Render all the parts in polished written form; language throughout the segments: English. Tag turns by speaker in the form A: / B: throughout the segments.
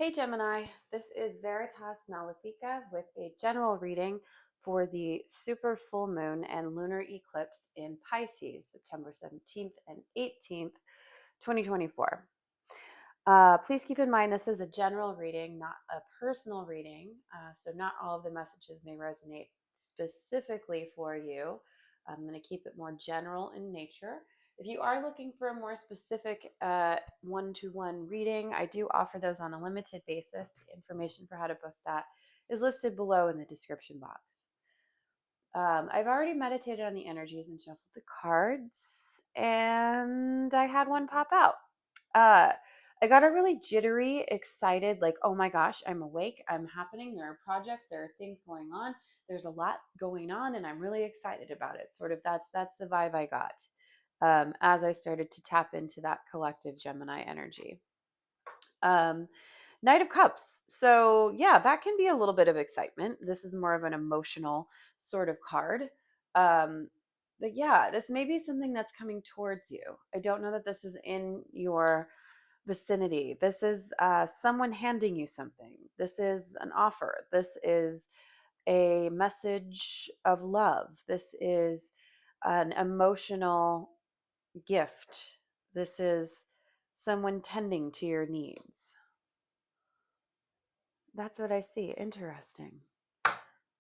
A: Hey Gemini, this is Veritas Malefica with a general reading for the super full moon and lunar eclipse in Pisces, September 17th and 18th, 2024. Please keep in mind this is a general reading, not a personal reading, so not all of the messages may resonate specifically for you. I'm going to keep it more general in nature. If you are looking for a more specific one-to-one reading, I do offer those on a limited basis. The information for how to book that is listed below in the description box. I've already meditated on the energies and shuffled the cards, and I had one pop out. I got a really jittery, excited, like, oh my gosh, I'm awake, I'm happening, there are projects, there are things going on, there's a lot going on, and I'm really excited about it. Sort of that's the vibe I got as I started to tap into that collective Gemini energy. Knight of Cups. So, yeah, that can be a little bit of excitement. This is more of an emotional sort of card. Um, but yeah, this may be something that's coming towards you. I don't know that this is in your vicinity. This is someone handing you something. This is an offer. This is a message of love. This is an emotional gift. This is someone tending to your needs. That's what I see. Interesting.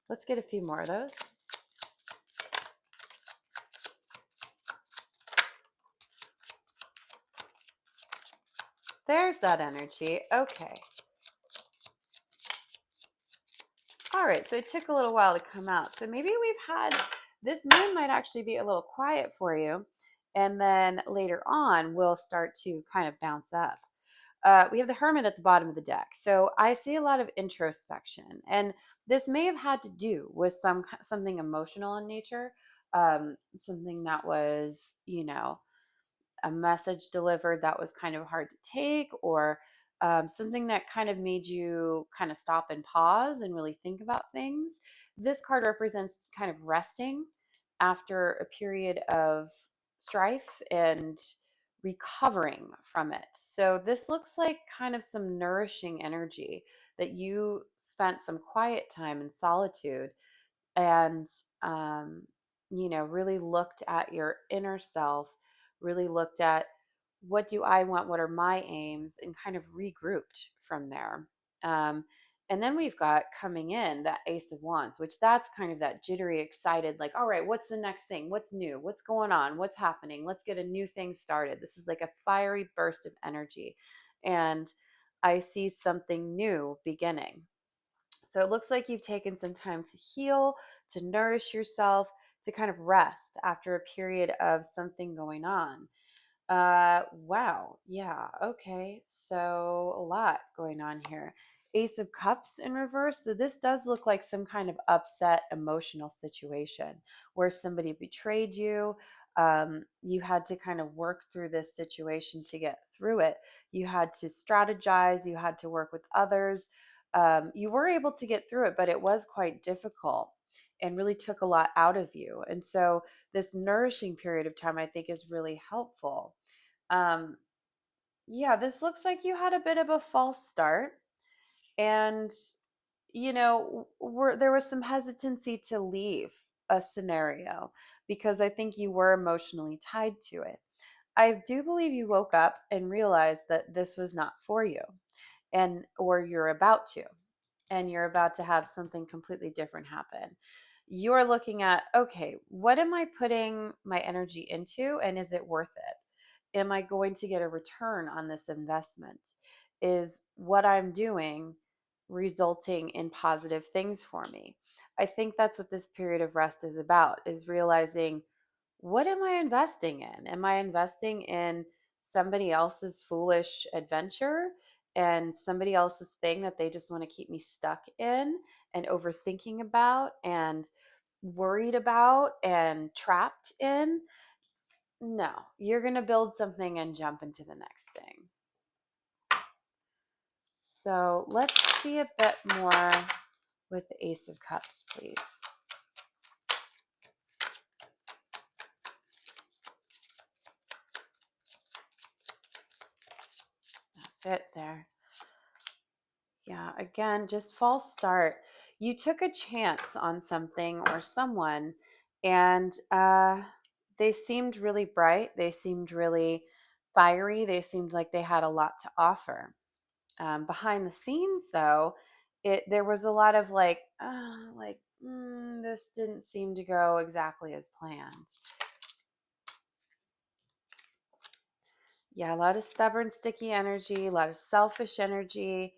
A: Let's get a few more of those. There's that energy. Okay. All right. So it took a little while to come out. So maybe this moon might actually be a little quiet for you. And then later on, we'll start to kind of bounce up. We have the Hermit at the bottom of the deck. So I see a lot of introspection. And this may have had to do with something emotional in nature, something that was, a message delivered that was kind of hard to take, or something that kind of made you kind of stop and pause and really think about things. This card represents kind of resting after a period of strife and recovering from it. So this looks like kind of some nourishing energy that you spent some quiet time in solitude and really looked at your inner self, really looked at what do I want, what are my aims, and kind of regrouped from there. um, and then we've got coming in that Ace of Wands, which that's kind of that jittery, excited, like, all right, what's the next thing, what's new, what's going on, what's happening, let's get a new thing started. This is like a fiery burst of energy, and I see something new beginning. So it looks like you've taken some time to heal, to nourish yourself, to kind of rest after a period of something going on. Wow. Yeah. Okay. So a lot going on here. Ace of Cups in reverse. So this does look like some kind of upset emotional situation where somebody betrayed you. You had to kind of work through this situation to get through it. You had to strategize. You had to work with others. You were able to get through it, but it was quite difficult and really took a lot out of you. And so this nourishing period of time, I think, is really helpful. um, yeah, this looks like you had a bit of a false start, and there was some hesitancy to leave a scenario because I think you were emotionally tied to it. I do believe you woke up and realized that this was not for you, or you're about to, and you're about to have something completely different happen. You're looking at, okay, what am I putting my energy into, and is it worth it? Am I going to get a return on this investment? Is what I'm doing resulting in positive things for me? I think that's what this period of rest is about, is realizing, what am I investing in? Am I investing in somebody else's foolish adventure and somebody else's thing that they just want to keep me stuck in and overthinking about and worried about and trapped in? No, you're going to build something and jump into the next thing. So let's see a bit more with the Ace of Cups, please. That's it there. Yeah, again, just false start. You took a chance on something or someone, and they seemed really bright. They seemed really fiery. They seemed like they had a lot to offer. Behind the scenes, though, there was a lot of this didn't seem to go exactly as planned. Yeah, a lot of stubborn, sticky energy, a lot of selfish energy,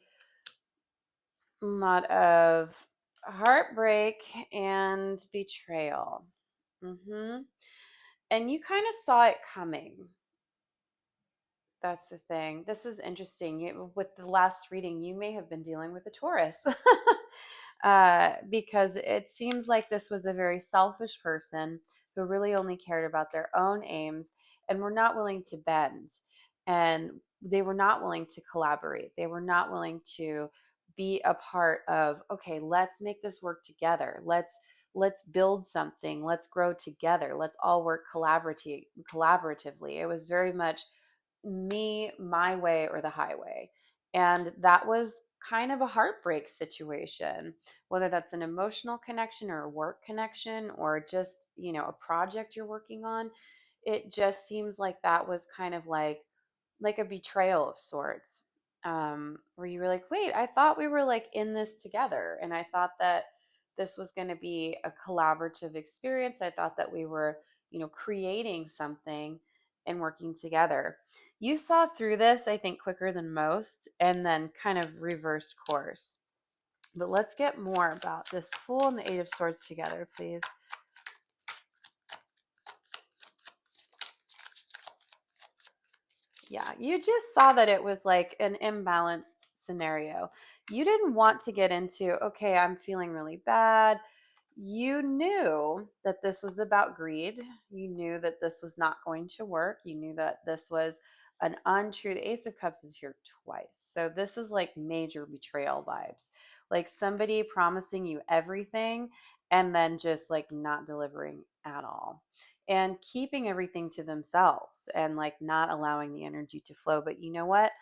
A: a lot of heartbreak and betrayal. hmm And you kind of saw it coming. That's the thing. This is interesting. With the last reading, you may have been dealing with a Taurus because it seems like this was a very selfish person who really only cared about their own aims and were not willing to bend. And they were not willing to collaborate. They were not willing to be a part of, okay, let's make this work together. Let's build something. Let's grow together. Let's all work collaboratively. It was very much me, my way, or the highway. And that was kind of a heartbreak situation, whether that's an emotional connection or a work connection or just, a project you're working on. It just seems like that was kind of like a betrayal of sorts. Where you were like, wait, I thought we were like in this together. And I thought that this was going to be a collaborative experience. I thought that we were, creating something and working together. You saw through this, I think, quicker than most, and then kind of reversed course. But let's get more about this Fool and the Eight of Swords together, please. Yeah, you just saw that it was like an imbalanced scenario. You didn't want to get into, okay, I'm feeling really bad. You knew that this was about greed. You knew that this was not going to work. You knew that this was an untrue. The Ace of Cups is here twice. So this is like major betrayal vibes. Like somebody promising you everything and then just like not delivering at all and keeping everything to themselves and like not allowing the energy to flow. But you know what?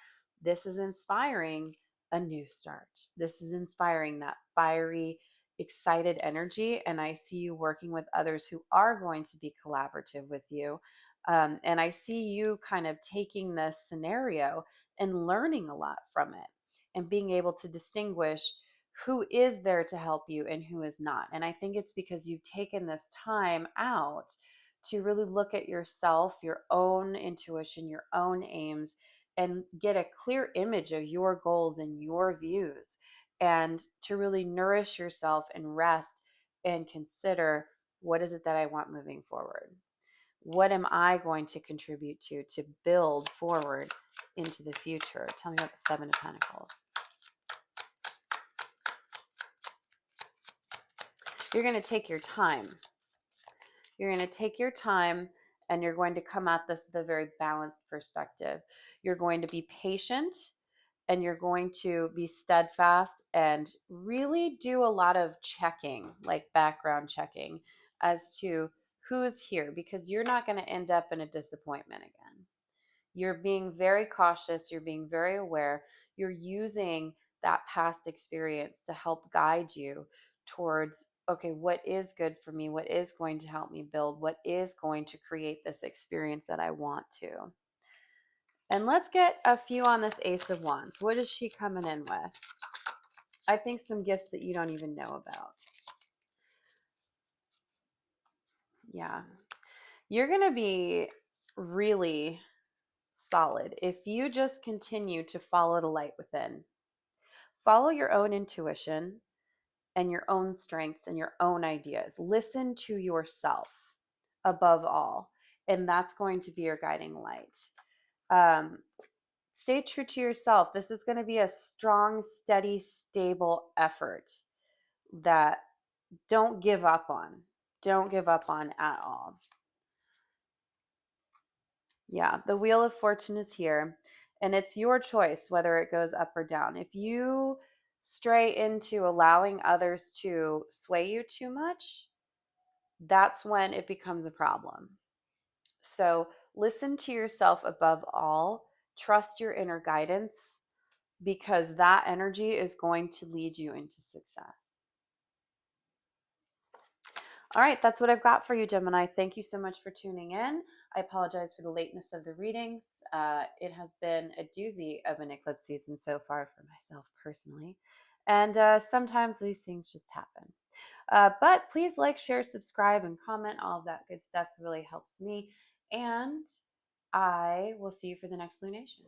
A: This is inspiring a new start. This is inspiring that fiery, excited energy. And I see you working with others who are going to be collaborative with you. And I see you kind of taking this scenario and learning a lot from it and being able to distinguish who is there to help you and who is not. And I think it's because you've taken this time out to really look at yourself, your own intuition, your own aims, and get a clear image of your goals and your views, and to really nourish yourself and rest and consider, what is it that I want moving forward? What am I going to contribute to build forward into the future? Tell me about the Seven of Pentacles. You're going to take your time. You're going to take your time and you're going to come at this with a very balanced perspective. You're going to be patient and you're going to be steadfast and really do a lot of checking, like background checking, as to who's here, because you're not going to end up in a disappointment again. You're being very cautious, you're being very aware, you're using that past experience to help guide you towards, okay, what is good for me? What is going to help me build? What is going to create this experience that I want to? And let's get a few on this Ace of Wands. What is she coming in with? I think some gifts that you don't even know about. Yeah. You're going to be really solid if you just continue to follow the light within. Follow your own intuition and your own strengths and your own ideas. Listen to yourself above all. And that's going to be your guiding light. Um, Stay true to yourself. This is going to be a strong, steady, stable effort that don't give up on. Don't give up on at all. Yeah, the Wheel of Fortune is here, and it's your choice whether it goes up or down. If you stray into allowing others to sway you too much, that's when it becomes a problem. So listen to yourself above all, trust your inner guidance, because that energy is going to lead you into success. All right, that's what I've got for you, Gemini. Thank you so much for tuning in. I apologize for the lateness of the readings. It has been a doozy of an eclipse season so far for myself personally. And sometimes these things just happen. But please like, share, subscribe, and comment. All of that good stuff really helps me. And I will see you for the next lunation.